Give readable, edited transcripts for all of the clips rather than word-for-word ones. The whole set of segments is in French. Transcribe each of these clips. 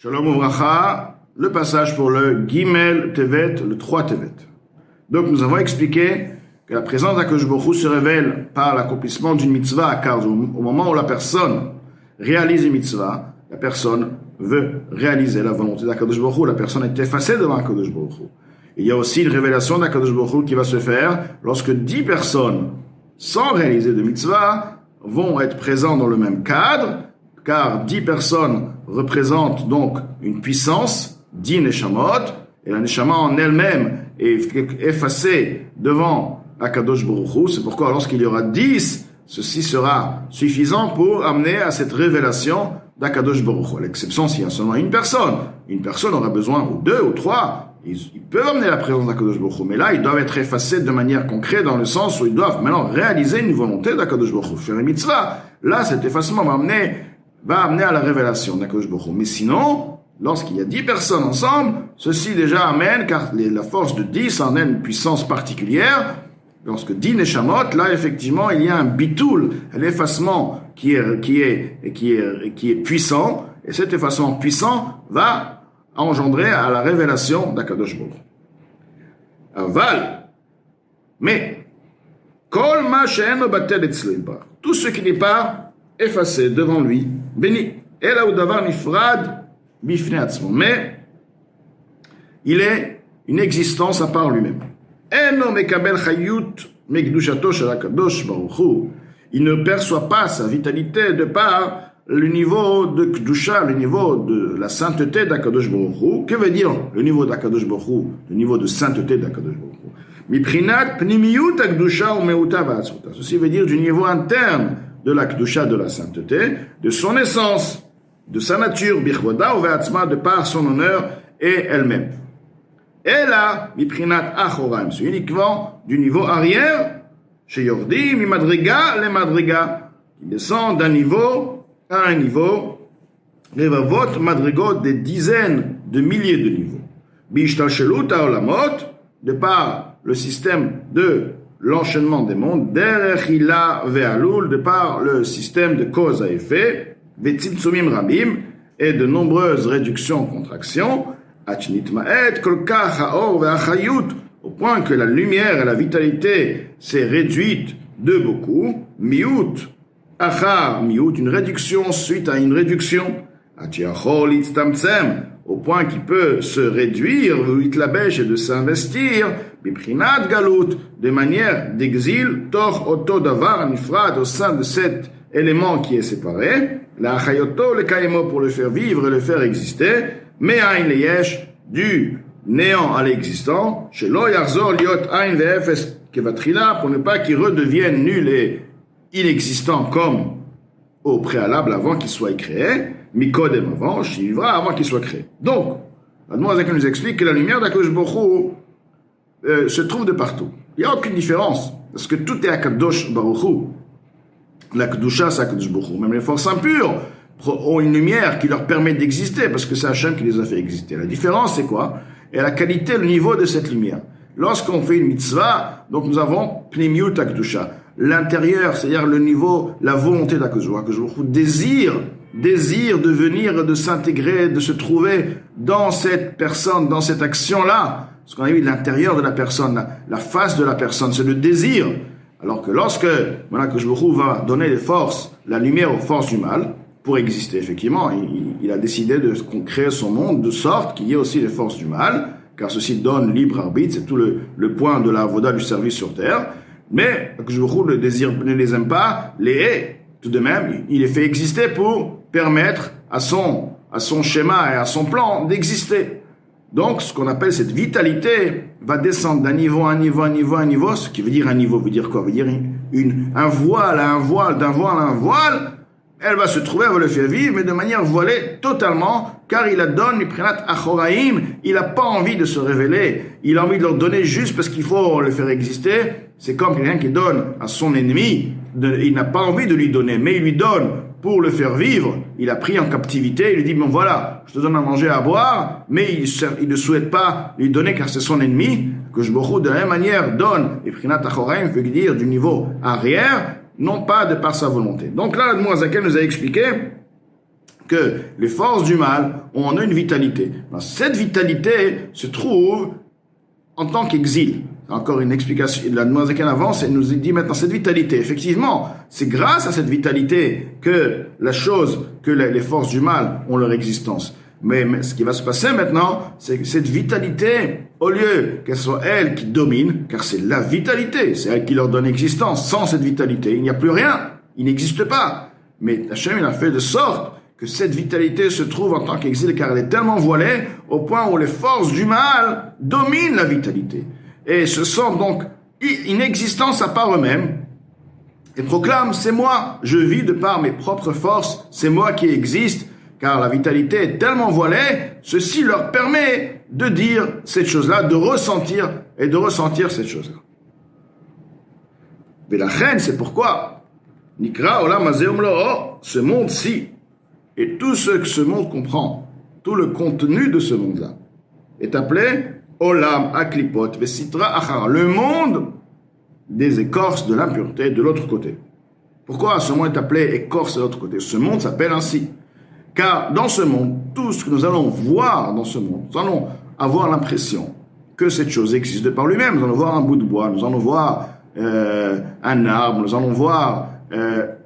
Shalom Uvracha, le passage pour le Gimel Tevet, le 3 Tevet. Donc nous avons expliqué que la présence d'Akadosh Baruch Hu se révèle par l'accomplissement d'une mitzvah, car au moment où la personne réalise une mitzvah, la personne veut réaliser la volonté d'Akadosh Baruch Hu, la personne est effacée devant Akadosh Baruch Hu. Il y a aussi une révélation d'Akadosh Baruch Hu qui va se faire lorsque 10 personnes, sans réaliser de mitzvah, vont être présentes dans le même cadre, car 10 personnes représentent donc une puissance, 10 neshamot, et la neshama en elle-même est effacée devant Akadosh Baruch Hu. C'est pourquoi lorsqu'il y aura 10, ceci sera suffisant pour amener à cette révélation d'Akadosh Baruch Hu. À l'exception s'il y a seulement une personne aura besoin, ou 2 ou 3, ils peuvent amener la présence d'Akadosh Baruch Hu, mais là ils doivent être effacés de manière concrète dans le sens où ils doivent maintenant réaliser une volonté d'Akadosh Baruch Hu, faire une mitzvah. Là cet effacement va amener à la révélation d'Akadosh Baruch Hu. Mais sinon, lorsqu'il y a 10 personnes ensemble, ceci déjà amène, car la force de 10 en a une puissance particulière. Lorsque 10 neshamot, là effectivement il y a un bitoul, un effacement qui est puissant, et cet effacement puissant va engendrer à la révélation d'Akadosh Baruch Hu. Aval, mais kol ma she'eno batel etzlo yitbarach, tout ce qui n'est pas effacé devant lui, béni. Ela hu davar nifrad bifnei atzmo, mais il est une existence à part lui-même. Eno mekabel chayut mekdushato shel Akadosh Baruch Hu, il ne perçoit pas sa vitalité de par le niveau de Kedusha, le niveau de la sainteté d'Akadosh Baruch Hu. Que veut dire le niveau d'Akadosh Baruch Hu, le niveau de sainteté d'Akadosh Baruch Hu? Miprinat pnimiyut hakdusha umeuta va'atzmuta. Ceci veut dire du niveau interne de la Kedusha, de la sainteté, de son essence, de sa nature, bichvoda ou ve'atzma, de par son honneur et elle-même. Et là, miprinat achoraim, c'est uniquement du niveau arrière, chez Yordi, mi madriga, les madriga, qui descend d'un niveau à un niveau, revavot madrigot, des dizaines de milliers de niveaux. Bishtalshelut haolamot, de par le système de l'enchaînement des mondes, derech hila ve'alul, de par le système de cause à effet, ve'tzimtzumim rabim, et de nombreuses réductions, contractions, achnitmaet kolkach haor ve'achayut, au point que la lumière et la vitalité s'est réduite de beaucoup, miut, achar miut, une réduction suite à une réduction, atiachol itztamtsem, au point qu'il peut se réduire, itlabesh, et de s'investir, biprinat galut, de manière d'exil, tor oto davar nifrad, au sein de cet élément qui est séparé, la achayoto le kaimo, pour le faire vivre et le faire exister, me'ain leyesh, du néant à l'existant, shelo yarzor liot ain ve'efes kevatrila, pour ne pas qu'il redevienne nul et inexistant comme au préalable avant qu'il soit créé, mikodem avant, shivra avant qu'il soit créé. Donc, la Noazaken nous explique que la lumière d'Akadosh Baruch Hu se trouve de partout. Il n'y a aucune différence, parce que tout est Akadosh Baruch Hu. La Kedusha, c'est Akadosh Baruch Hu. Même les forces impures ont une lumière qui leur permet d'exister, parce que c'est Hachem qui les a fait exister. La différence, c'est quoi? Et la qualité, le niveau de cette lumière. Lorsqu'on fait une mitzvah, donc nous avons Pnimiut Akdusha, l'intérieur, c'est-à-dire le niveau, la volonté d'Akadosh Baruch Hu, désir de venir, de s'intégrer, de se trouver dans cette personne, dans cette action-là. Ce qu'on a vu de l'intérieur de la personne, la face de la personne, c'est le désir. Alors que lorsque Akadosh Baruch Hu va donner les forces, la lumière aux forces du mal, pour exister, effectivement, il a décidé de créer son monde de sorte qu'il y ait aussi les forces du mal, car ceci donne libre arbitre, c'est tout le point de la avoda du service sur terre. Mais Akadosh Baruch Hu, le désir ne les aime pas, les hait. Tout de même, il les fait exister pour permettre à son schéma et à son plan d'exister. Donc, ce qu'on appelle cette vitalité va descendre d'un niveau à un niveau, à un niveau. Ce qui veut dire un niveau, veut dire quoi? Veut dire un voile à un voile, d'un voile à un voile. Elle va se trouver, elle va le faire vivre, mais de manière voilée totalement, car il la donne, prenat achoraim, il n'a pas envie de se révéler, il a envie de leur donner juste parce qu'il faut le faire exister. C'est comme quelqu'un qui donne à son ennemi, il n'a pas envie de lui donner, mais il lui donne pour le faire vivre. Il a pris en captivité, il lui dit, bon voilà, je te donne à manger, à boire, mais il ne souhaite pas lui donner car c'est son ennemi, que je de la même manière donne, et prenat achoraim veut dire du niveau arrière, non pas de par sa volonté. Donc là, le Moazaken nous a expliqué que les forces du mal ont en eux une vitalité. Cette vitalité se trouve en tant qu'exil. Encore une explication, la Noazaken avance et nous dit maintenant cette vitalité. Effectivement, c'est grâce à cette vitalité que les forces du mal ont leur existence. Mais ce qui va se passer maintenant, c'est que cette vitalité, au lieu qu'elle soit elle qui domine, car c'est la vitalité, c'est elle qui leur donne existence. Sans cette vitalité, il n'y a plus rien, il n'existe pas. Mais Hachem, il a fait de sorte que cette vitalité se trouve en tant qu'exil, car elle est tellement voilée, au point où les forces du mal dominent la vitalité. Et se sentent donc une existence à part eux-mêmes, et proclament, c'est moi, je vis de par mes propres forces, c'est moi qui existe, car la vitalité est tellement voilée, ceci leur permet de dire cette chose-là, de ressentir cette chose-là. Mais la reine, c'est pourquoi Nikra Olam Hazeh Umlo'o, ce monde-ci, et tout ce que ce monde comprend, tout le contenu de ce monde-là, est appelé Olam Aklipot Vesitra Achara, le monde des écorces de l'impureté de l'autre côté. Pourquoi ce monde est appelé écorce de l'autre côté? Ce monde s'appelle ainsi. Car dans ce monde, tout ce que nous allons voir dans ce monde, nous allons avoir l'impression que cette chose existe de par lui-même. Nous allons voir un bout de bois, nous allons voir un arbre, nous allons voir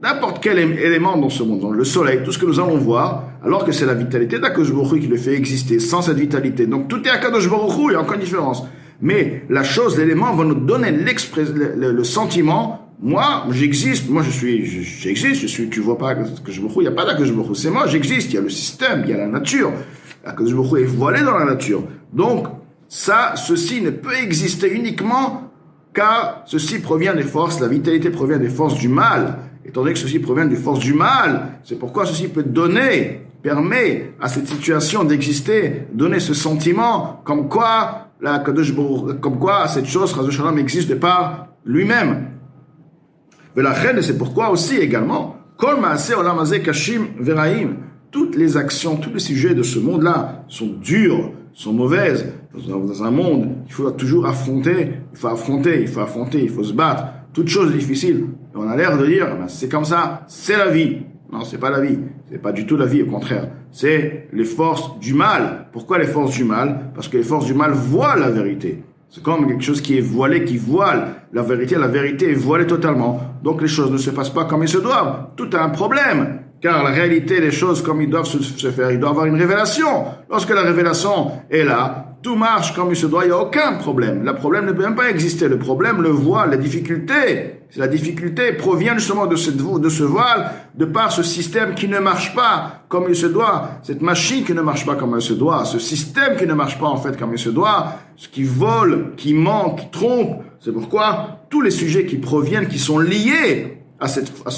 n'importe quel élément dans ce monde, le soleil, tout ce que nous allons voir, alors que c'est la vitalité d'Akadosh Baruch Hu qui le fait exister. Sans cette vitalité, donc tout est Akadosh Baruch Hu, il y a encore une différence. Mais la chose, l'élément va nous donner le sentiment. Moi, j'existe, j'existe, tu vois pas Akadosh Baruch Hu, il n'y a pas d'Akadosh Baruch Hu, c'est moi, j'existe, il y a le système, il y a la nature. Akadosh Baruch Hu est voilé dans la nature. Donc, ceci ne peut exister uniquement car ceci provient des forces, la vitalité provient des forces du mal. Étant donné que ceci provient des forces du mal, c'est pourquoi ceci permet à cette situation d'exister, donner ce sentiment, comme quoi cette chose, Chas v'Shalom, existe de par lui-même. Mais la reine, c'est pourquoi aussi également, Kol Maaseh Olam Hazeh Kashim Veraim, toutes les actions, tous les sujets de ce monde-là sont durs, sont mauvaises. Dans un monde, il faut toujours affronter, il faut se battre. Toute chose difficile. Et on a l'air de dire, c'est comme ça, c'est la vie. Non, c'est pas la vie. C'est pas du tout la vie, au contraire. C'est les forces du mal. Pourquoi les forces du mal? Parce que les forces du mal voient la vérité. C'est comme quelque chose qui est voilé, qui voile la vérité. La vérité est voilée totalement. Donc les choses ne se passent pas comme ils se doivent. Tout a un problème. Car la réalité des choses comme ils doivent se faire, il doit y avoir une révélation. Lorsque la révélation est là, tout marche comme il se doit, il n'y a aucun problème. Le problème ne peut même pas exister. Le problème le voile, la difficulté. La difficulté provient justement de ce voile, de par ce système qui ne marche pas comme il se doit, cette machine qui ne marche pas comme elle se doit, ce système qui ne marche pas en fait comme il se doit, ce qui vole, qui ment, qui trompe. C'est pourquoi tous les sujets qui proviennent, qui sont liés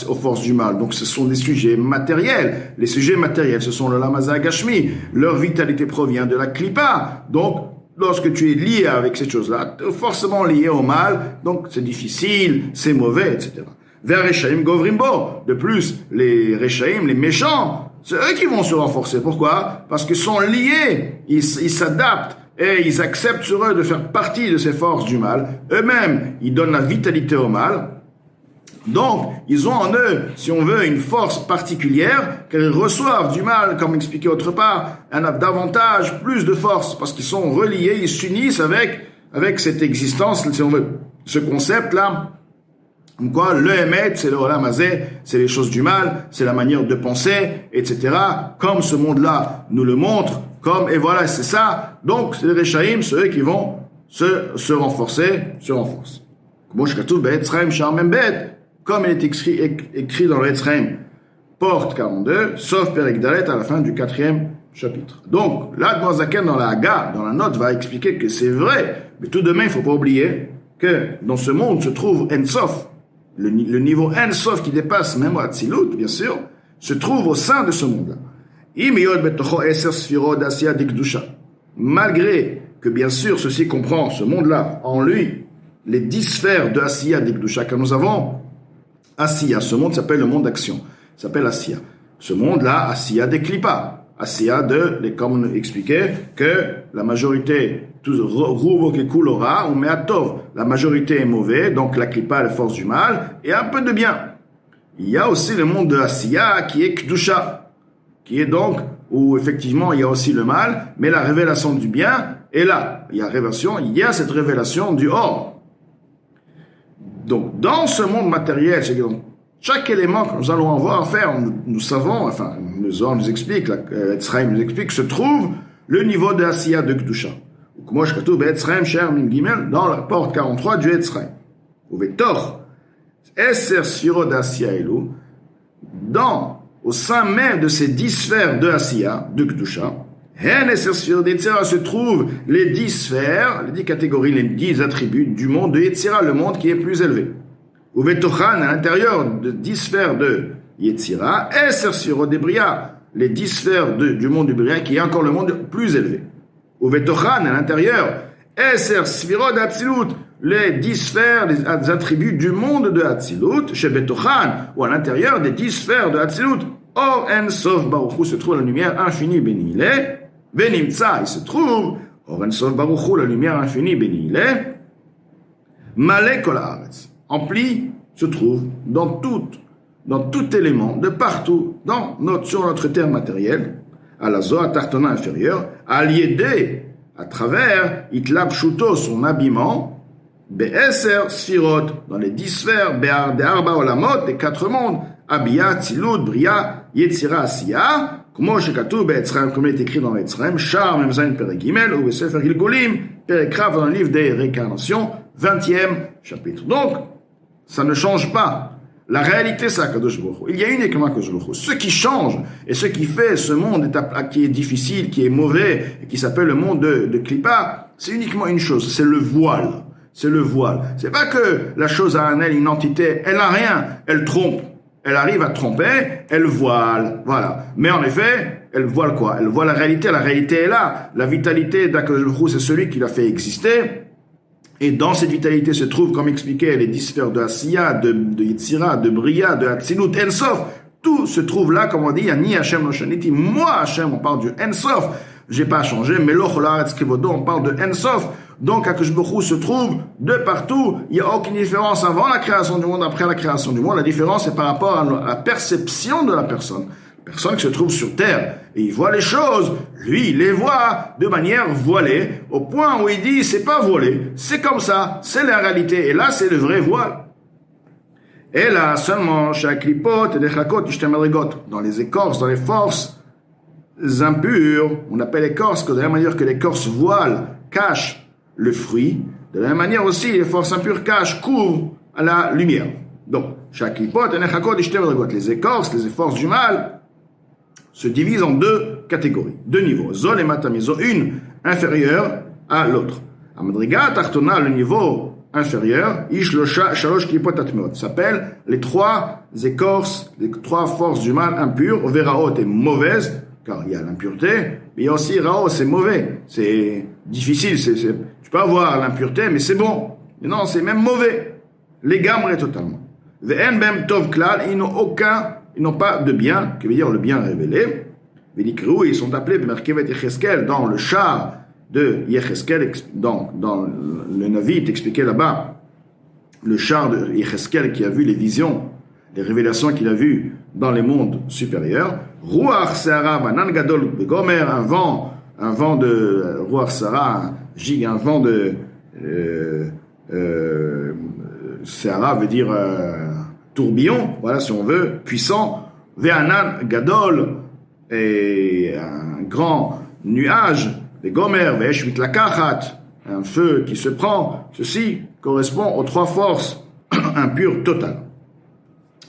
aux forces du mal. Donc ce sont des sujets matériels. Les sujets matériels, ce sont le Olam Hazeh Gashmi. Leur vitalité provient de la Klippa. Donc, lorsque tu es lié avec cette chose-là, tu es forcément lié au mal. Donc c'est difficile, c'est mauvais, etc. Vers Rechaim Govrimbo. De plus, les Rechaim, les méchants, c'est eux qui vont se renforcer. Pourquoi? Parce qu'ils sont liés. Ils s'adaptent. Et ils acceptent sur eux de faire partie de ces forces du mal. Eux-mêmes, ils donnent la vitalité au mal. Donc, ils ont en eux, si on veut, une force particulière, qu'ils reçoivent du mal, comme expliqué autre part, davantage, plus de force, parce qu'ils sont reliés, ils s'unissent avec cette existence, si on veut, ce concept-là, comme quoi, le Emet, c'est le Olam Hazeh, c'est les choses du mal, c'est la manière de penser, etc., comme ce monde-là nous le montre, et voilà, c'est ça. Donc, c'est les Rechaim, c'est eux qui vont se renforcer. Comme il est écrit dans le Etzraim, porte 42, sauf Perek Dalet à la fin du 4e chapitre. Donc, là, Zaken dans la Haga, dans la note, va expliquer que c'est vrai, mais tout de même, il ne faut pas oublier que dans ce monde se trouve Ensof, le niveau Ensof qui dépasse même Atzilut, bien sûr, se trouve au sein de ce monde-là. Malgré que, bien sûr, ceci comprend, ce monde-là, en lui, les 10 sphères de Asiya d'Ikdusha, car nous avons Asiya, ce monde s'appelle le monde d'action, s'appelle Asiya. Ce monde-là, Asiya des Klippa, Asiya comme on expliquait, que la majorité, ou Meatov, la majorité est mauvaise, donc la Klippa, la force du mal, et un peu de bien. Il y a aussi le monde de Asiya qui est Kdusha, qui est donc, où effectivement il y a aussi le mal, mais la révélation du bien est là. Il y a cette révélation du or. Donc, dans ce monde matériel, c'est que donc, chaque élément que nous allons avoir à faire, nous savons, enfin, le Zohar nous explique, Etzraim nous explique, se trouve le niveau de Asiya de Kedusha. Comme je dis, Etzraim, Cher, Mim Gimel, dans la porte 43 du Etzraim. Ou Vetor, Esser Sfiro d'Asiya Elou, au sein même de ces 10 sphères de Asiya, de Kedusha, Hen Esser Sfiro d'Yetzira se trouvent les 10 sphères, les 10 catégories, les 10 attributs du monde de Yetzira, le monde qui est plus élevé. Ou Vetochan, à l'intérieur de 10 sphères de Yetzira, Esser Sfiro de Bria, les 10 sphères du monde du Bria, qui est encore le monde plus élevé. Ou Vetochan, à l'intérieur, Esser Sfiro d'Atzilut, les 10 sphères, les attributs du monde de Atzilut, chez Vetochan, ou à l'intérieur des 10 sphères de Atzilut, Or En Sof Baruch Hu se trouve la lumière infinie béni il est, Benimtsa, il se trouve, Or En Sof Baruch Hu, la lumière infinie béni il est, Malek Kol Haaretz, empli se trouve dans tout élément, de partout, sur notre terre matérielle, à la Zohar Tartona inférieure, à l'Yédé, à travers Itlab Shuto, son habillement, Be'eser Sfirot, dans les 10 sphères, Be'ar de Arba Olamot, des 4 mondes, Abia, Tzilut, Bria, Yetzira, Asiya, Kumo Shekatu, Be'etzraim, comme il est écrit dans l'Etzraim, Shar, Memzain, Perek Gimel, ou Be'sefer Gilgolim, Perek Rav, dans le livre des réincarnations, 20e chapitre. Donc, ça ne change pas. La réalité, c'est Akadosh Baruch Hu. Il y a uniquement Akadosh Baruch Hu. Ce qui change et ce qui fait ce monde qui est difficile, qui est mauvais, et qui s'appelle le monde de Klippa, c'est uniquement une chose, c'est le voile. C'est le voile. C'est pas que la chose a en elle une entité, elle a rien, elle trompe. Elle arrive à tromper, elle voile. Voilà. Mais en effet, elle voile quoi? Elle voile la réalité est là. La vitalité d'Akadosh Baruch Hu, c'est celui qui l'a fait exister. Et dans cette vitalité se trouvent, comme expliqué, les 10 sphères de Asiya, de Yetzira, de Bria, de Hatzilut, Ensof. Tout se trouve là, comme on dit, il n'y a ni Hashem, no Shaniti. Moi, Hashem, on parle du Ensof. J'ai pas changé, mais l'Ocholatz Kevodo, on parle de Ensof. Donc, Akadosh Baruch Hu se trouve de partout. Il n'y a aucune différence avant la création du monde, après la création du monde. La différence est par rapport à la perception de la personne. La personne qui se trouve sur terre et il voit les choses, lui, il les voit de manière voilée, au point où il dit, c'est pas voilé, c'est comme ça, c'est la réalité. Et là, c'est le vrai voile. Et là, seulement, chaque lipote et des chakot, dans les écorces, dans les forces impures, on appelle écorce, de la même manière que l'écorce voile, cache le fruit, de la même manière aussi, les forces impures cachent, couvrent à la lumière. Donc, chaque lipote et des chakot, les écorces, les forces du mal, se divise en 2 catégories, 2 niveaux. Zol et matamizo, une inférieure à l'autre. Amadriga tartona, le niveau inférieur, ishlosha shalosh klipot atmeot, s'appelle les 3 écorces, les 3 forces du mal impures. Veraot est mauvaise, car il y a l'impureté, mais il y a aussi rao, c'est mauvais, c'est difficile, tu peux avoir l'impureté, mais c'est bon. Mais non, c'est même mauvais. Les gamres totalement. Ve'en bem tov klal, ils n'ont pas de bien, qui veut dire le bien révélé. Ils sont appelés Merkevet Yecheskel, dans le char de Yecheskel, dans le Navi est expliqué là-bas, le char de Yecheskel qui a vu les visions, les révélations qu'il a vues dans les mondes supérieurs. Ruach Sahara, Banan Gadol Begomer, un vent de Ruach Sahara, un vent de Sahara veut dire tourbillon, voilà si on veut, puissant, Ve'anan Gadol, et un grand nuage, des Gomer, Ve'eshvit Lakachat, un feu qui se prend, ceci correspond aux 3 forces impures totales.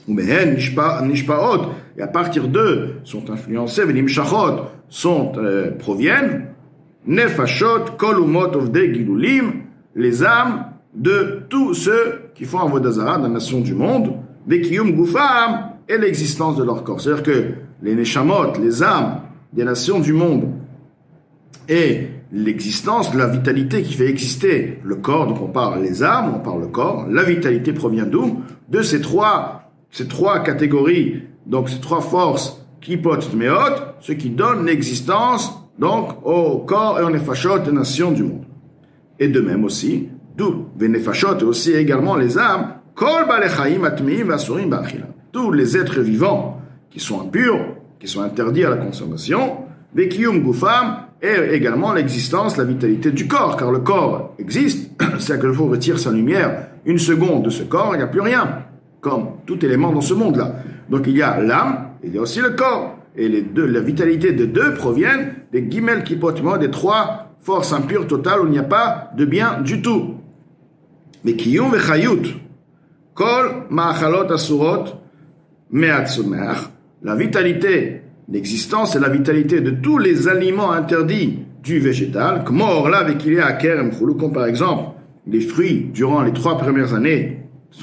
Umehen Nishpaot, et à partir d'eux sont influencés, Venimshachot, proviennent, Nefashot, Kolumot of de Gilulim, les âmes de tous ceux qui font Avodah Zarah dans la nation du monde, Vekiyum Gufam, et l'existence de leur corps. C'est-à-dire que les Neshamot, les âmes des nations du monde, et l'existence de la vitalité qui fait exister le corps, donc on parle les âmes, on parle le corps, la vitalité provient d'où? De ces trois catégories, donc ces 3 forces, Klipot Meot, ce qui donne l'existence donc au corps et aux Nefashot des nations du monde. Et de même aussi, d'où les Nefashot et aussi également les âmes, Kol Balechaim Atmiim Vasurim Ba'achila. Tous les êtres vivants qui sont impurs, qui sont interdits à la consommation, Vekiyum Gufam, et également l'existence, la vitalité du corps, car le corps existe, c'est que le feu retire sa lumière, une seconde de ce corps, il n'y a plus rien, comme tout élément dans ce monde-là. Donc il y a l'âme, il y a aussi le corps, et la vitalité des deux proviennent des Gimel Kipot Meot, des trois forces impures totales où il n'y a pas de bien du tout. Vekiyum Vechayut, Kol Ma'achalot Asurot, Me'atzumer, la vitalité, l'existence et la vitalité de tous les aliments interdits du végétal, comme par exemple les fruits durant les 3 premières années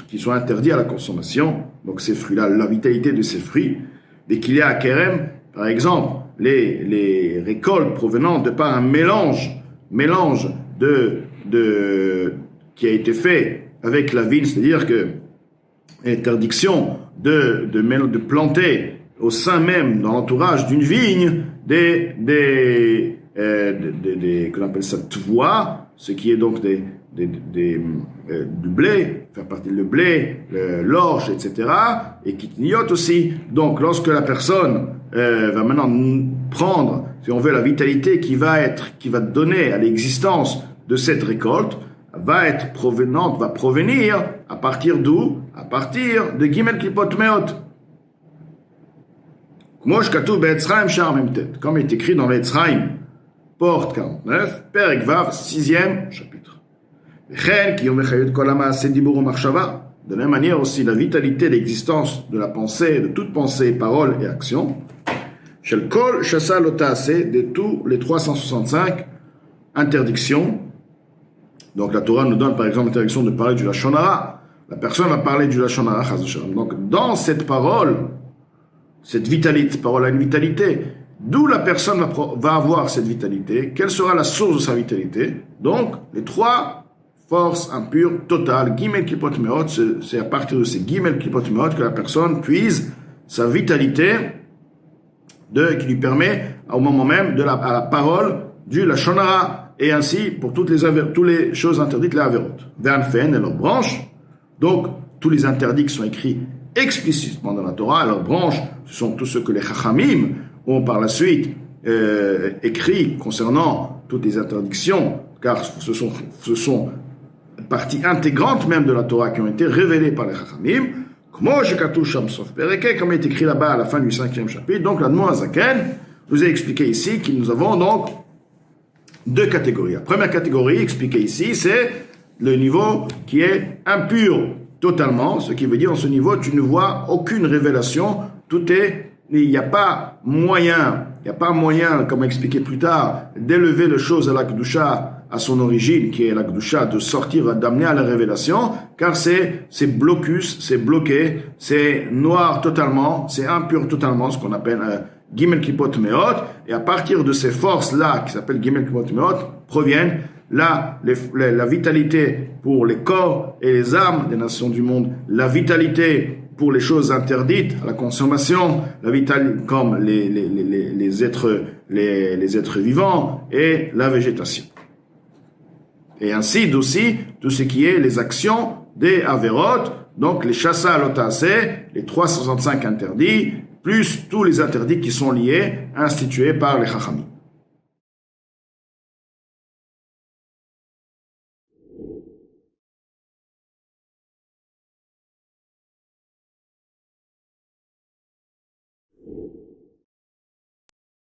qui sont interdits à la consommation, donc ces fruits-là, la vitalité de ces fruits, par exemple les récoltes provenant de par un mélange qui a été fait avec la vigne, c'est-à-dire que l'interdiction de planter au sein même, dans l'entourage d'une vigne, qu'on appelle ça tvois, ce qui est donc du blé, faire partie du blé, l'orge, etc., et qui clignote aussi. Donc, lorsque la personne va maintenant prendre, si on veut, la vitalité qui va donner à l'existence de cette récolte, va provenir à partir d'où? À partir de Gimel Klipot Meot. Comme il est écrit dans l'Etzraim, porte 49, Perek Vav, 6e chapitre. De la même manière aussi, la vitalité, l'existence de la pensée, de toute pensée, parole et action, Shel Kol Shasa Lotase, de tous les 365 interdictions. Donc la Torah nous donne par exemple l'interdiction de parler du Lashon Hara. La personne va parler du Lashon Hara, Chas v'Shalom. Donc dans cette parole, cette vitalité, parole a une vitalité. D'où la personne va avoir cette vitalité? Quelle sera la source de sa vitalité? Donc, les 3 forces impures totales, Gimel Klipot Meot, c'est à partir de ces Gimel Klipot Meot que la personne puise sa vitalité qui lui permet, au moment même, à la parole du Lashon Hara. Et ainsi, pour toutes les choses interdites, les Averot. Ve'anfen et leurs branches. Donc, tous les interdits qui sont écrits explicitement dans la Torah, leurs branches, ce sont tous ceux que les Chachamim ont par la suite écrit concernant toutes les interdictions, car ce sont parties intégrantes même de la Torah qui ont été révélées par les Chachamim, comme il est écrit là-bas à la fin du 5e chapitre. Donc l'Admon Hazaken nous a expliqué ici que nous avons donc 2 catégories. La première catégorie expliquée ici, c'est le niveau qui est impur totalement, ce qui veut dire, dans ce niveau, tu ne vois aucune révélation, il n'y a pas moyen, comme expliqué plus tard, d'élever les choses à la Kedusha, à son origine, qui est la Kedusha, de sortir, d'amener à la révélation, car c'est blocus, c'est bloqué, c'est noir totalement, c'est impur totalement, ce qu'on appelle Gimel Klipot Meot, et à partir de ces forces-là, qui s'appellent Gimel Klipot Meot, proviennent la vitalité pour les corps et les âmes des nations du monde, la vitalité pour les choses interdites à la consommation, la vitalité comme les êtres vivants et la végétation. Et ainsi aussi tout ce qui est les actions des Averot, donc les Shasa Lotase, les 365 interdits, plus tous les interdits qui sont liés, institués par les Chachamim.